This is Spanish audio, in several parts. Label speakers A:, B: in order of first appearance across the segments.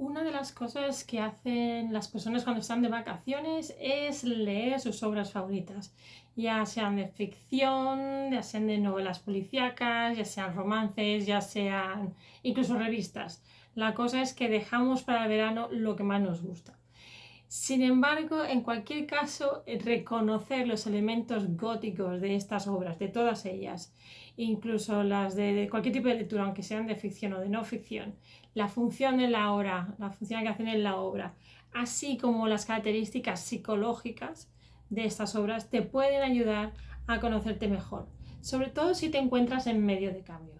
A: Una de las cosas que hacen las personas cuando están de vacaciones es leer sus obras favoritas, ya sean de ficción, ya sean de novelas policíacas, ya sean romances, ya sean incluso revistas. La cosa es que dejamos para el verano lo que más nos gusta. Sin embargo, en cualquier caso, reconocer los elementos góticos de estas obras, de todas ellas, incluso las de cualquier tipo de lectura, aunque sean de ficción o de no ficción, la función de la obra, la función que hacen en la obra, así como las características psicológicas de estas obras, te pueden ayudar a conocerte mejor, sobre todo si te encuentras en medio de cambios.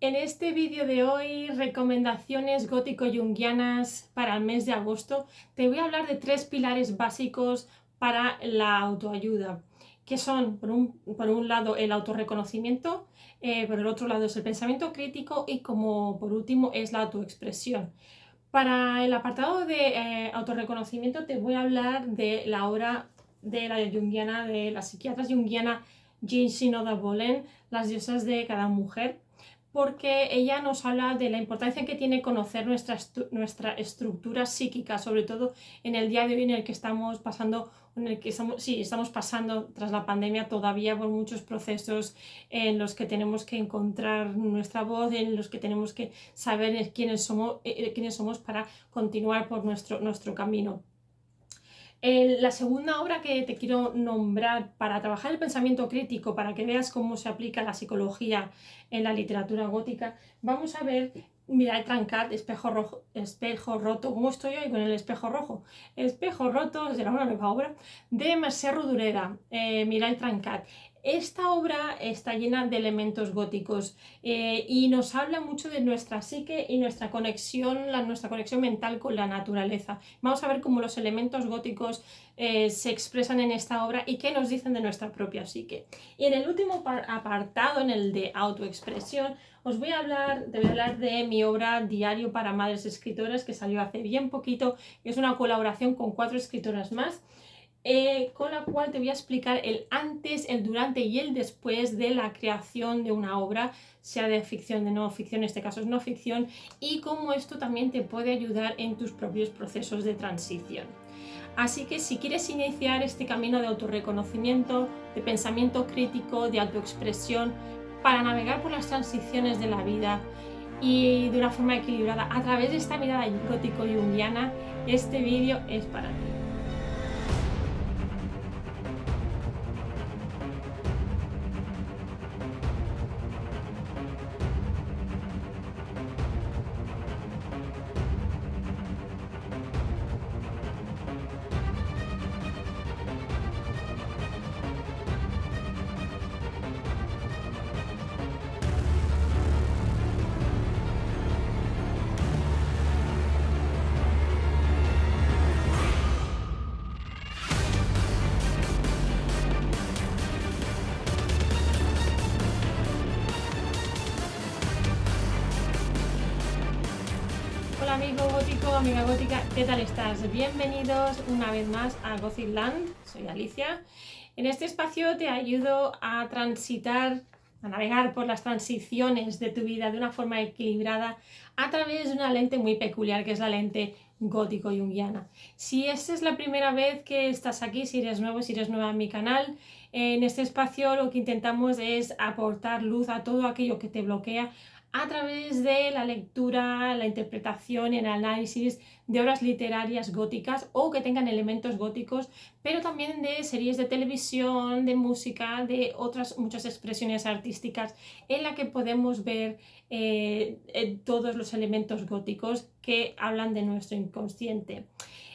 A: En este vídeo de hoy, recomendaciones gótico-junguianas para el mes de agosto, te voy a hablar de 3 pilares básicos para la autoayuda, que son, por un lado, el autorreconocimiento, por el otro lado es el pensamiento crítico y como por último es la autoexpresión. Para el apartado de autorreconocimiento te voy a hablar de la obra de la junguiana, de la psiquiatra junguiana Jean Shinoda Bolen, Las diosas de cada mujer, porque ella nos habla de la importancia que tiene conocer nuestra estructura psíquica, sobre todo en el día de hoy en el que estamos pasando, estamos pasando tras la pandemia todavía por muchos procesos en los que tenemos que encontrar nuestra voz, en los que tenemos que saber quiénes somos para continuar por nuestro camino. La segunda obra que te quiero nombrar para trabajar el pensamiento crítico, para que veas cómo se aplica la psicología en la literatura gótica, vamos a ver Mirai Trencat, espejo roto. ¿Cómo estoy hoy con el espejo rojo? Espejo roto será una nueva obra de Mercè Rodoreda, Mirai Trencat. Esta obra está llena de elementos góticos y nos habla mucho de nuestra psique y nuestra conexión mental con la naturaleza. Vamos a ver cómo los elementos góticos se expresan en esta obra y qué nos dicen de nuestra propia psique. Y en el último apartado, en el de autoexpresión, te voy a hablar de mi obra Diario para Madres Escritoras, que salió hace bien poquito. Es una colaboración con 4 escritoras más. Con la cual te voy a explicar el antes, el durante y el después de la creación de una obra, sea de ficción, de no ficción, en este caso es no ficción, y cómo esto también te puede ayudar en tus propios procesos de transición. Así que si quieres iniciar este camino de autorreconocimiento, de pensamiento crítico, de autoexpresión, para navegar por las transiciones de la vida y de una forma equilibrada a través de esta mirada gótico-junguiana, este vídeo es para ti. Hola amigo gótico, amiga gótica, ¿qué tal estás? Bienvenidos una vez más a Gothic Land, soy Alicia. En este espacio te ayudo a navegar por las transiciones de tu vida de una forma equilibrada a través de una lente muy peculiar que es la lente gótico-junguiana. Si esta es la primera vez que estás aquí, si eres nueva en mi canal, en este espacio lo que intentamos es aportar luz a todo aquello que te bloquea a través de la lectura, la interpretación y el análisis de obras literarias góticas o que tengan elementos góticos, pero también de series de televisión, de música, de otras muchas expresiones artísticas en la que podemos ver todos los elementos góticos que hablan de nuestro inconsciente.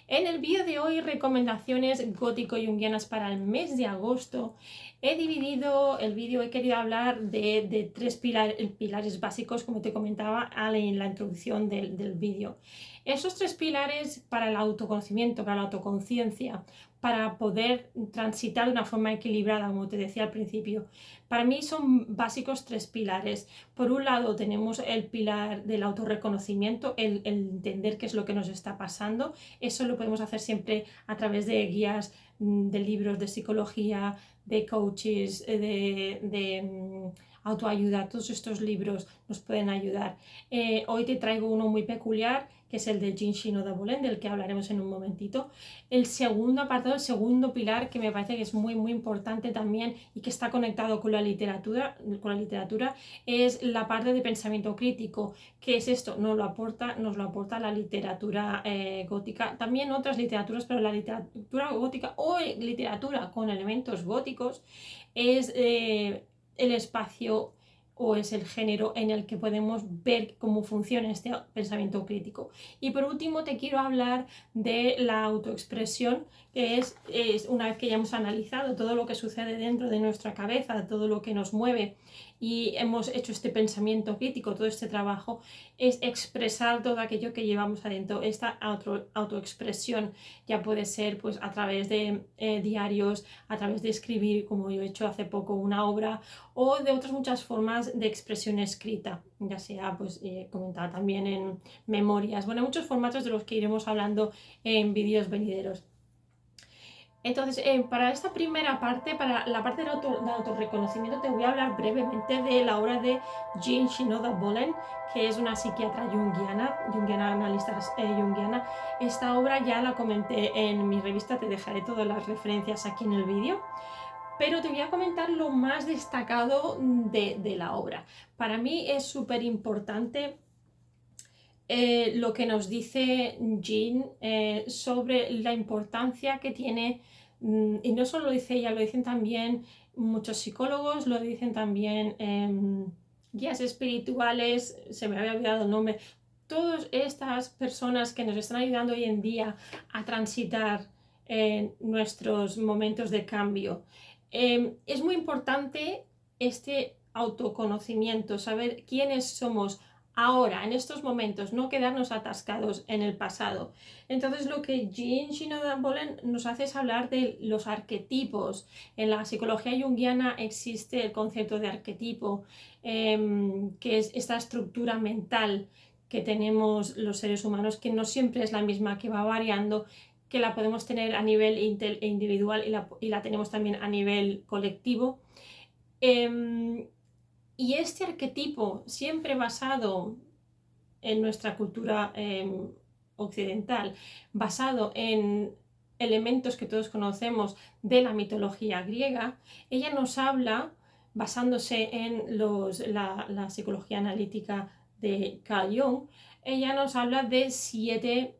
A: En el vídeo de hoy, recomendaciones gótico-junguianas para el mes de agosto. He dividido el vídeo, he querido hablar de 3 pilares básicos, como te comentaba en la introducción del vídeo. Esos 3 pilares para el autoconocimiento, para la autoconciencia, para poder transitar de una forma equilibrada, como te decía al principio. Para mí son básicos 3 pilares. Por un lado tenemos el pilar del autorreconocimiento, el entender qué es lo que nos está pasando. Eso lo podemos hacer siempre a través de guías, de libros de psicología, de coaches, de autoayuda. Todos estos libros nos pueden ayudar. Hoy te traigo uno muy peculiar, que es el de Jean Shinoda Bolen, del que hablaremos en un momentito. El segundo apartado, el segundo pilar, que me parece que es muy muy importante también y que está conectado con la literatura, es la parte de pensamiento crítico. ¿Qué es esto? Nos lo aporta la literatura gótica, también otras literaturas, pero la literatura gótica o literatura con elementos góticos es el espacio o es el género en el que podemos ver cómo funciona este pensamiento crítico. Y por último te quiero hablar de la autoexpresión, que es una vez que ya hemos analizado todo lo que sucede dentro de nuestra cabeza, todo lo que nos mueve y hemos hecho este pensamiento crítico, todo este trabajo, es expresar todo aquello que llevamos adentro. Esta autoexpresión ya puede ser pues a través de diarios, a través de escribir, como yo he hecho hace poco una obra, o de otras muchas formas de expresión escrita, ya sea pues comentada también en memorias, bueno, muchos formatos de los que iremos hablando en vídeos venideros. Entonces, para esta primera parte, para la parte del autorreconocimiento, te voy a hablar brevemente de la obra de Jean Shinoda Bolen, que es una psiquiatra junguiana, analista junguiana. Esta obra ya la comenté en mi revista, te dejaré todas las referencias aquí en el vídeo. Pero te voy a comentar lo más destacado de la obra. Para mí es súper importante lo que nos dice Jean sobre la importancia que tiene, y no solo lo dice ella, lo dicen también muchos psicólogos, lo dicen también guías espirituales, se me había olvidado el nombre, todas estas personas que nos están ayudando hoy en día a transitar nuestros momentos de cambio. Es muy importante este autoconocimiento, saber quiénes somos ahora, en estos momentos, no quedarnos atascados en el pasado. Entonces lo que Jean Shinoda Bolen nos hace es hablar de los arquetipos. En la psicología junguiana existe el concepto de arquetipo, que es esta estructura mental que tenemos los seres humanos, que no siempre es la misma, que va variando, que la podemos tener a nivel individual y la tenemos también a nivel colectivo. Y este arquetipo, siempre basado en nuestra cultura occidental, basado en elementos que todos conocemos de la mitología griega, ella nos habla, basándose en la psicología analítica de Carl Jung, ella nos habla de 7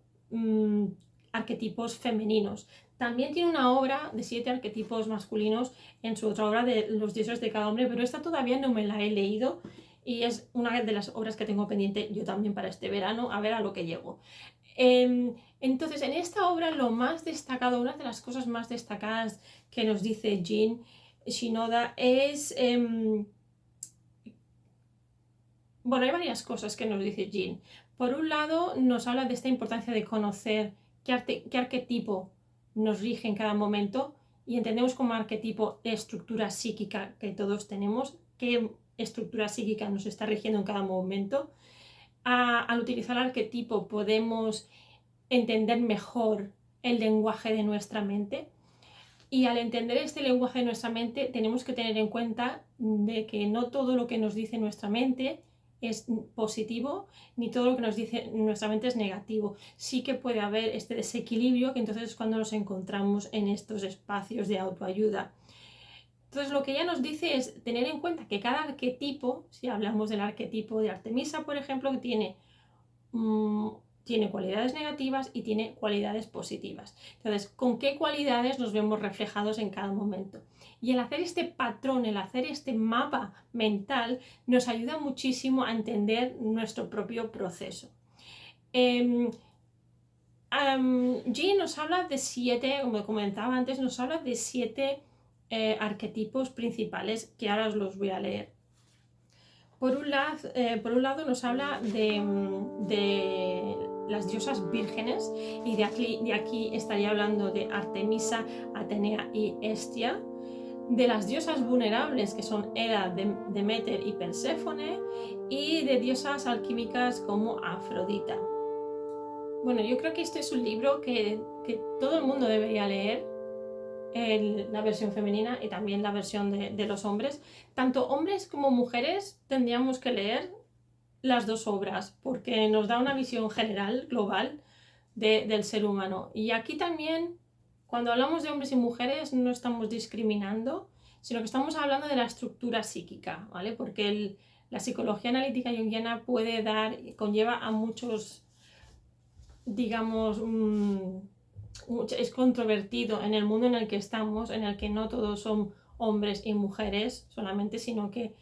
A: arquetipos femeninos. También tiene una obra de 7 arquetipos masculinos en su otra obra de los dioses de cada hombre, pero esta todavía no me la he leído y es una de las obras que tengo pendiente yo también para este verano, a ver a lo que llego. Entonces, en esta obra lo más destacado, una de las cosas más destacadas que nos dice Jean Shinoda es... bueno, hay varias cosas que nos dice Jean. Por un lado, nos habla de esta importancia de conocer qué arquetipo nos rige en cada momento y entendemos como arquetipo la estructura psíquica que todos tenemos, qué estructura psíquica nos está rigiendo en cada momento. Al utilizar el arquetipo podemos entender mejor el lenguaje de nuestra mente, y al entender este lenguaje de nuestra mente tenemos que tener en cuenta de que no todo lo que nos dice nuestra mente es positivo, ni todo lo que nos dice nuestra mente es negativo. Sí que puede haber este desequilibrio, que entonces es cuando nos encontramos en estos espacios de autoayuda. Entonces lo que ella nos dice es tener en cuenta que cada arquetipo, si hablamos del arquetipo de Artemisa, por ejemplo, que tiene cualidades negativas y tiene cualidades positivas. Entonces, ¿con qué cualidades nos vemos reflejados en cada momento? Y el hacer este patrón, el hacer este mapa mental, nos ayuda muchísimo a entender nuestro propio proceso. Jean nos habla de 7, como comentaba antes, nos habla de 7 arquetipos principales que ahora os los voy a leer. Por un lado nos habla de las diosas vírgenes, y de aquí estaría hablando de Artemisa, Atenea y Hestia. De las diosas vulnerables, que son Hera, Demeter y Perséfone, y de diosas alquímicas como Afrodita. Bueno, yo creo que este es un libro que todo el mundo debería leer, la versión femenina y también la versión de los hombres. Tanto hombres como mujeres tendríamos que leer las dos obras porque nos da una visión general, global, del ser humano. Y aquí también, cuando hablamos de hombres y mujeres, no estamos discriminando, sino que estamos hablando de la estructura psíquica, ¿vale? Porque la psicología analítica junguiana puede dar, conlleva a muchos, digamos, es controvertido en el mundo en el que estamos, en el que no todos son hombres y mujeres solamente, sino que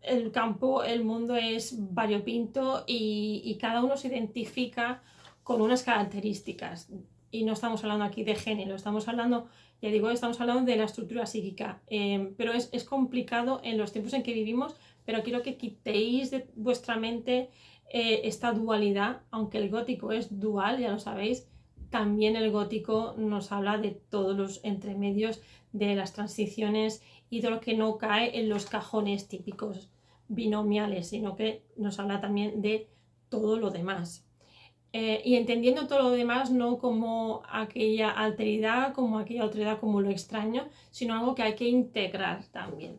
A: el campo, el mundo es variopinto y cada uno se identifica con unas características. Y no estamos hablando aquí de género, estamos hablando, ya digo, estamos hablando de la estructura psíquica. Pero es complicado en los tiempos en que vivimos, pero quiero que quitéis de vuestra mente esta dualidad, aunque el gótico es dual, ya lo sabéis, también el gótico nos habla de todos los entremedios, de las transiciones y de lo que no cae en los cajones típicos binomiales, sino que nos habla también de todo lo demás. Y entendiendo todo lo demás no como aquella alteridad, como aquella otredad, como lo extraño, sino algo que hay que integrar también.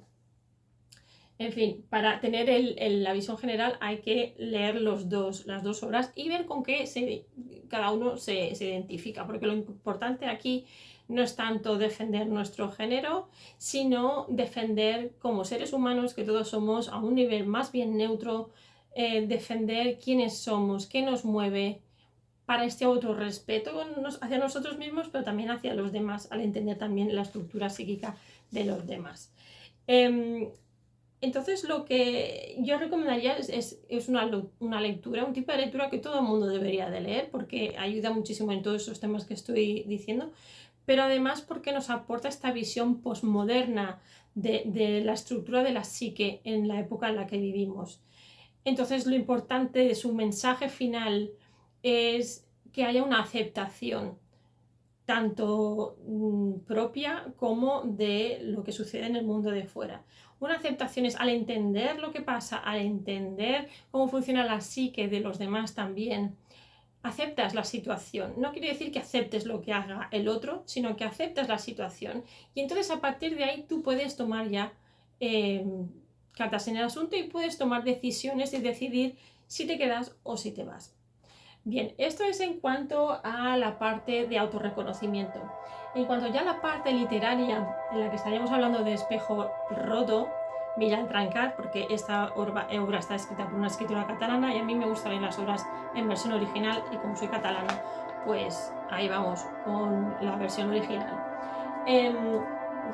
A: En fin, para tener la visión general hay que leer las dos obras y ver con qué cada uno se identifica, porque lo importante aquí no es tanto defender nuestro género, sino defender como seres humanos, que todos somos a un nivel más bien neutro, defender quiénes somos, qué nos mueve, para este autorrespeto hacia nosotros mismos, pero también hacia los demás, al entender también la estructura psíquica de los demás. Entonces lo que yo recomendaría es una lectura, un tipo de lectura que todo el mundo debería de leer porque ayuda muchísimo en todos esos temas que estoy diciendo, pero además porque nos aporta esta visión posmoderna de la estructura de la psique en la época en la que vivimos. Entonces lo importante de su mensaje final es que haya una aceptación tanto propia como de lo que sucede en el mundo de fuera. Una aceptación es al entender lo que pasa, al entender cómo funciona la psique de los demás también, aceptas la situación. No quiere decir que aceptes lo que haga el otro, sino que aceptas la situación y entonces a partir de ahí tú puedes tomar ya cartas en el asunto y puedes tomar decisiones y decidir si te quedas o si te vas. Bien, esto es en cuanto a la parte de autorreconocimiento. En cuanto ya a la parte literaria, en la que estaríamos hablando de Espejo Roto, Millán Trencat, porque esta obra está escrita por una escritora catalana y a mí me gustan leer las obras en versión original y como soy catalana, pues ahí vamos con la versión original.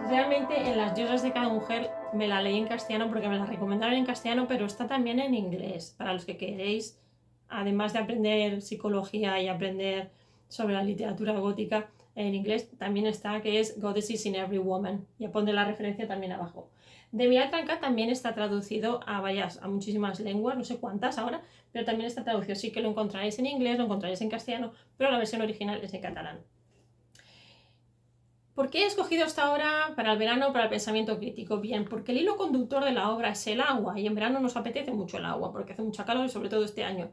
A: Realmente en Las diosas de cada mujer me la leí en castellano porque me la recomendaron en castellano, pero está también en inglés, para los que queréis, además de aprender psicología y aprender sobre la literatura gótica, en inglés también está, que es Goddesses in Every Woman. Ya pondré la referencia también abajo. De Millán Trencat también está traducido a muchísimas lenguas, no sé cuántas ahora, pero también está traducido. Sí que lo encontraréis en inglés, lo encontraréis en castellano, pero la versión original es en catalán. ¿Por qué he escogido esta obra para el verano, para el pensamiento crítico? Bien, porque el hilo conductor de la obra es el agua, y en verano nos apetece mucho el agua, porque hace mucha calor, y sobre todo este año.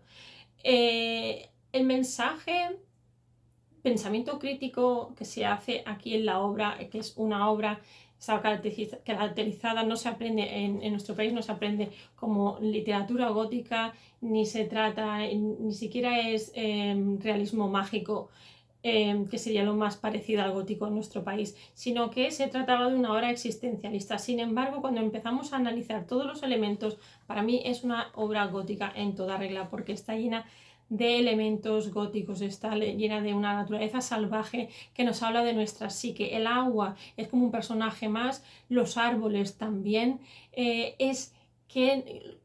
A: El mensaje, pensamiento crítico que se hace aquí en la obra, que es una obra caracterizada, no se aprende en nuestro país, no se aprende como literatura gótica, ni se trata, ni siquiera es realismo mágico, que sería lo más parecido al gótico en nuestro país, sino que se trataba de una obra existencialista. Sin embargo, cuando empezamos a analizar todos los elementos, para mí es una obra gótica en toda regla, porque está llena de elementos góticos, está llena de una naturaleza salvaje que nos habla de nuestra psique. El agua es como un personaje más, los árboles también, es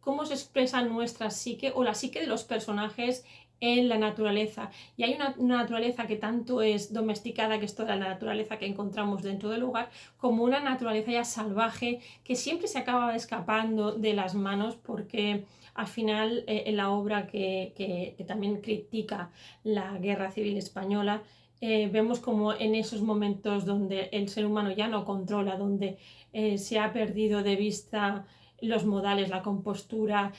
A: cómo se expresa nuestra psique o la psique de los personajes en la naturaleza. Y hay una naturaleza que tanto es domesticada, que es toda la naturaleza que encontramos dentro del hogar, como una naturaleza ya salvaje que siempre se acaba escapando de las manos, porque al final en la obra que también critica la guerra civil española, vemos como en esos momentos donde el ser humano ya no controla, donde se ha perdido de vista los modales, la compostura,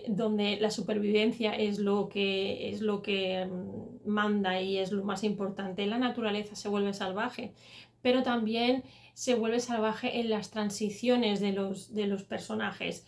A: donde la supervivencia es lo que manda y es lo más importante. La naturaleza se vuelve salvaje, pero también se vuelve salvaje en las transiciones de los personajes.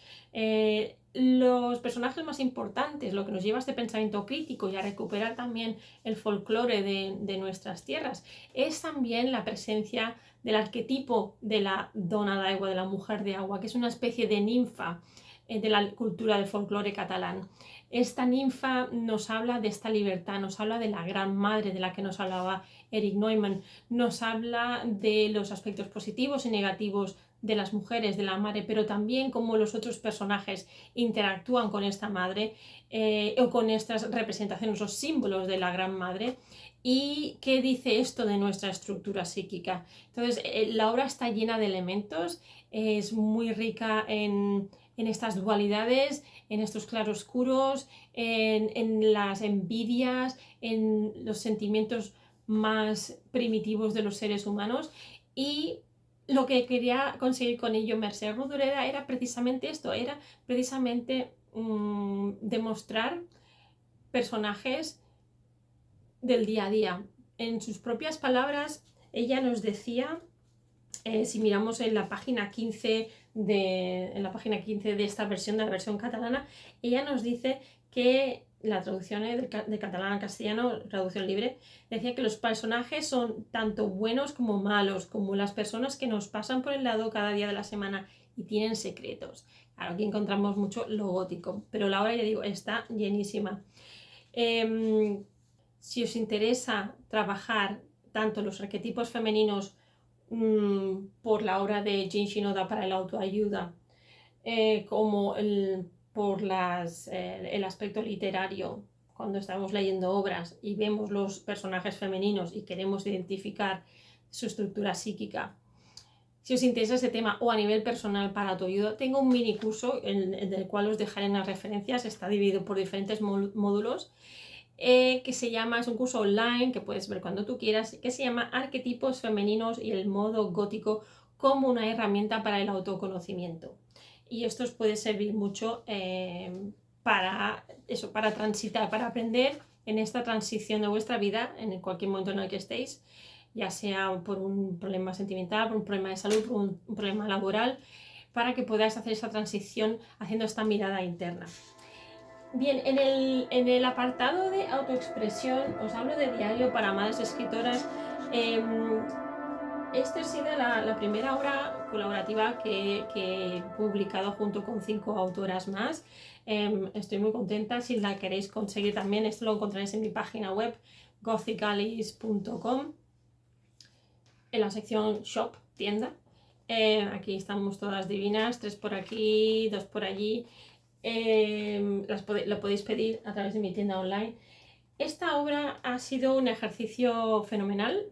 A: Los personajes más importantes, lo que nos lleva a este pensamiento crítico y a recuperar también el folclore de nuestras tierras, es también la presencia del arquetipo de la dona d'aigua, de la mujer de agua, que es una especie de ninfa de la cultura del folclore catalán. Esta ninfa nos habla de esta libertad, nos habla de la gran madre de la que nos hablaba Erich Neumann, nos habla de los aspectos positivos y negativos de las mujeres, de la madre, pero también cómo los otros personajes interactúan con esta madre o con estas representaciones o símbolos de la gran madre. ¿Y qué dice esto de nuestra estructura psíquica? Entonces, la obra está llena de elementos, es muy rica en estas dualidades, en estos claroscuros, en las envidias, en los sentimientos más primitivos de los seres humanos. Y lo que quería conseguir con ello Mercè Rodoreda era precisamente esto, era precisamente demostrar personajes del día a día. En sus propias palabras, ella nos decía, si miramos en la página 15 de esta versión, de la versión catalana, ella nos dice que la traducción de catalán a castellano, traducción libre, decía que los personajes son tanto buenos como malos, como las personas que nos pasan por el lado cada día de la semana y tienen secretos. Claro, aquí encontramos mucho lo gótico, pero la obra, ya digo, está llenísima. Si os interesa trabajar tanto los arquetipos femeninos por la obra de Jin Shinoda para la autoayuda, como por el aspecto literario, cuando estamos leyendo obras y vemos los personajes femeninos y queremos identificar su estructura psíquica. Si os interesa ese tema o a nivel personal para autoayuda, tengo un mini curso en el cual os dejaré en las referencias, está dividido por diferentes módulos. Que se llama, es un curso online que puedes ver cuando tú quieras, que se llama Arquetipos femeninos y el modo gótico como una herramienta para el autoconocimiento. Y esto os puede servir mucho para eso, para transitar, para aprender en esta transición de vuestra vida, en cualquier momento en el que estéis, ya sea por un problema sentimental, por un problema de salud, por un problema laboral, para que podáis hacer esa transición haciendo esta mirada interna. Bien, en el apartado de autoexpresión os hablo de Diario para Madres Escritoras. Esta ha sido la primera obra colaborativa que he publicado junto con 5 autoras más. Estoy muy contenta. Si la queréis conseguir también, esto lo encontraréis en mi página web gothicalis.com, en la sección Shop, tienda. Aquí estamos todas divinas, 3 por aquí, 2 por allí. Lo podéis pedir a través de mi tienda online. Esta obra ha sido un ejercicio fenomenal,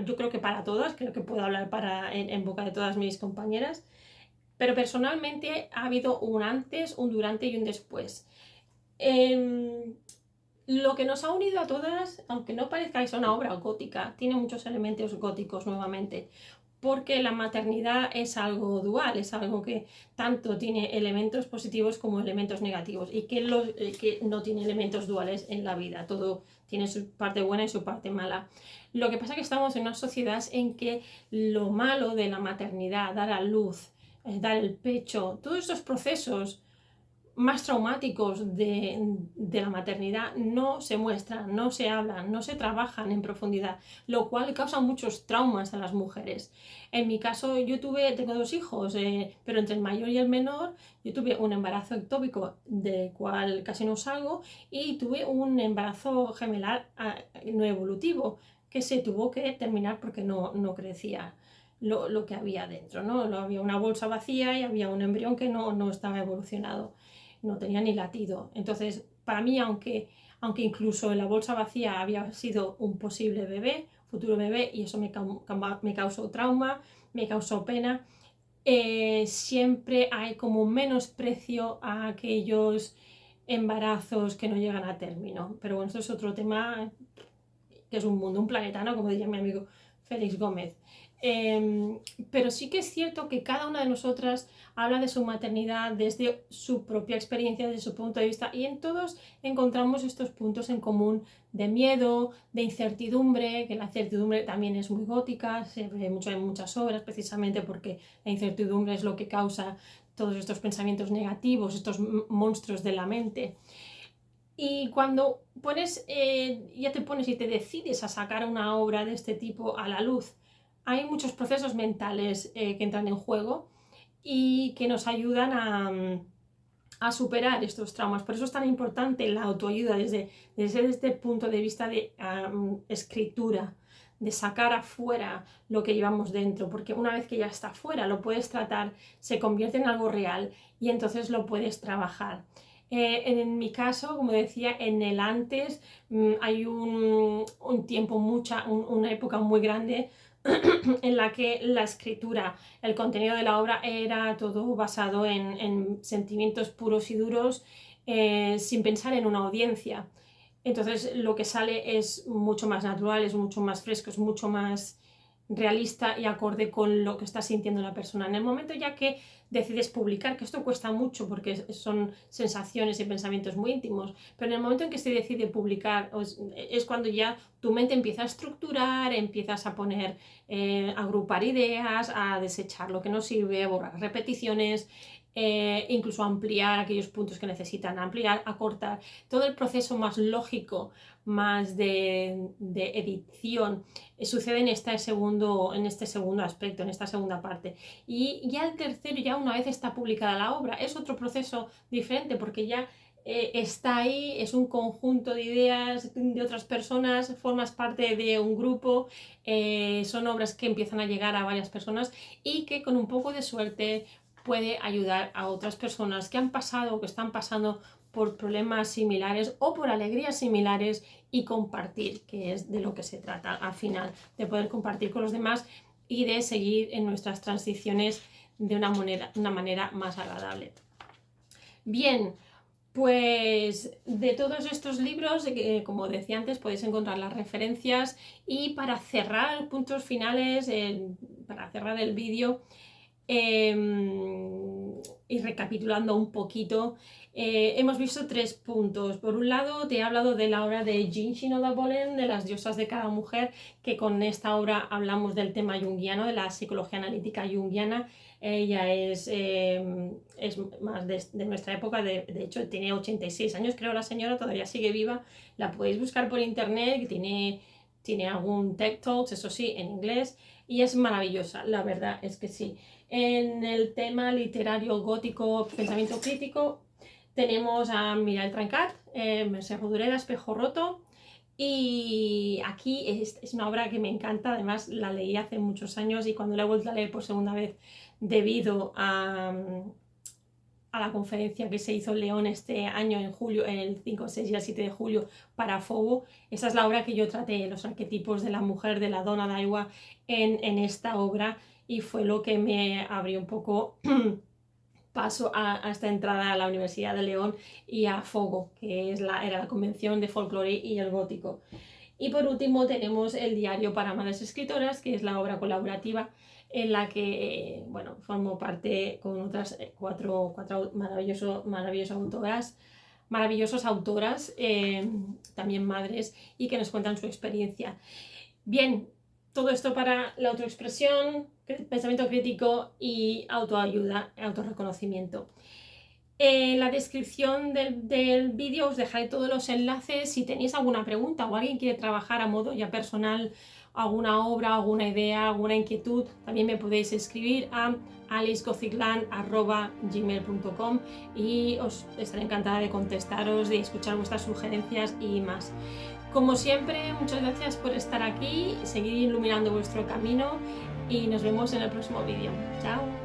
A: yo creo que para todas, creo que puedo hablar en boca de todas mis compañeras, pero personalmente ha habido un antes, un durante y un después. Lo que nos ha unido a todas, aunque no parezca que sea una obra gótica, tiene muchos elementos góticos nuevamente, porque la maternidad es algo dual, es algo que tanto tiene elementos positivos como elementos negativos y que no tiene elementos duales en la vida, todo tiene su parte buena y su parte mala. Lo que pasa es que estamos en una sociedad en que lo malo de la maternidad, dar a luz, dar el pecho, todos estos procesos más traumáticos de la maternidad no se muestran, no se hablan, no se trabajan en profundidad, lo cual causa muchos traumas a las mujeres. En mi caso, tengo 2 hijos, pero entre el mayor y el menor, yo tuve un embarazo ectópico del cual casi no salgo y tuve un embarazo gemelar no evolutivo que se tuvo que terminar porque no crecía lo que había dentro, ¿no? Había una bolsa vacía y había un embrión que no estaba evolucionado. No tenía ni latido. Entonces, para mí, aunque incluso en la bolsa vacía había sido un posible bebé, futuro bebé, y eso me causó trauma, me causó pena, siempre hay como un menosprecio a aquellos embarazos que no llegan a término. Pero bueno, esto es otro tema que es un mundo, un planeta, ¿no? Como diría mi amigo Félix Gómez. Pero sí que es cierto que cada una de nosotras habla de su maternidad desde su propia experiencia, desde su punto de vista, y en todos encontramos estos puntos en común de miedo, de incertidumbre, que la incertidumbre también es muy gótica, se ve mucho en muchas obras, precisamente porque la incertidumbre es lo que causa todos estos pensamientos negativos, estos monstruos de la mente. Y cuando ya te pones y te decides a sacar una obra de este tipo a la luz, hay muchos procesos mentales que entran en juego y que nos ayudan a superar estos traumas. Por eso es tan importante la autoayuda desde este punto de vista de escritura, de sacar afuera lo que llevamos dentro, porque una vez que ya está afuera lo puedes tratar, se convierte en algo real y entonces lo puedes trabajar. En mi caso, como decía, en el antes hay un tiempo, una época muy grande en la que la escritura, el contenido de la obra era todo basado en sentimientos puros y duros, sin pensar en una audiencia. Entonces lo que sale es mucho más natural, es mucho más fresco, es mucho más realista y acorde con lo que está sintiendo la persona. En el momento ya que decides publicar, que esto cuesta mucho porque son sensaciones y pensamientos muy íntimos, pero en el momento en que se decide publicar es cuando ya tu mente empieza a estructurar, empiezas a poner, agrupar ideas, a desechar lo que no sirve, a borrar repeticiones, incluso ampliar aquellos puntos que necesitan ampliar, acortar. Todo el proceso más lógico, más de edición, sucede en este segundo aspecto, en esta segunda parte. Y ya el tercero, ya una vez está publicada la obra, es otro proceso diferente porque ya está ahí, es un conjunto de ideas de otras personas, formas parte de un grupo, son obras que empiezan a llegar a varias personas y que con un poco de suerte puede ayudar a otras personas que han pasado o que están pasando por problemas similares o por alegrías similares y compartir, que es de lo que se trata al final, de poder compartir con los demás y de seguir en nuestras transiciones de una manera más agradable. Bien, pues de todos estos libros, como decía antes, podéis encontrar las referencias y para cerrar puntos finales, para cerrar el vídeo, y recapitulando un poquito, hemos visto 3 puntos. Por un lado, te he hablado de la obra de Jean Shinoda Bolen, de las diosas de cada mujer, que con esta obra hablamos del tema junguiano, de la psicología analítica junguiana. Ella es más de nuestra época, de hecho tiene 86 años, creo la señora, todavía sigue viva. La podéis buscar por internet, tiene algún TED Talks, eso sí, en inglés, y es maravillosa, la verdad es que sí. En el tema literario gótico, pensamiento crítico, tenemos a Mireille Trencat, Mercè Rodoreda, Espejo Roto, y aquí es una obra que me encanta, además la leí hace muchos años y cuando la he vuelto a leer por segunda vez debido a la conferencia que se hizo en León este año en julio, el 5, 6 y el 7 de julio para Fogo. Esa es la obra que yo traté, los arquetipos de la mujer, de la dona d'aigua en esta obra, y fue lo que me abrió un poco paso a esta entrada a la Universidad de León y a Fogo, que era la convención de folclore y el gótico. Y por último tenemos el diario para madres escritoras, que es la obra colaborativa en la que formo parte con otras cuatro maravillosas autoras, también madres, y que nos cuentan su experiencia. Bien, todo esto para la autoexpresión, pensamiento crítico y autoayuda, autorreconocimiento. En la descripción del vídeo os dejaré todos los enlaces. Si tenéis alguna pregunta o alguien quiere trabajar a modo ya personal alguna obra, alguna idea, alguna inquietud, también me podéis escribir a alicegothicland@gmail.com y os estaré encantada de contestaros, de escuchar vuestras sugerencias y más. Como siempre, muchas gracias por estar aquí, seguir iluminando vuestro camino y nos vemos en el próximo vídeo. ¡Chao!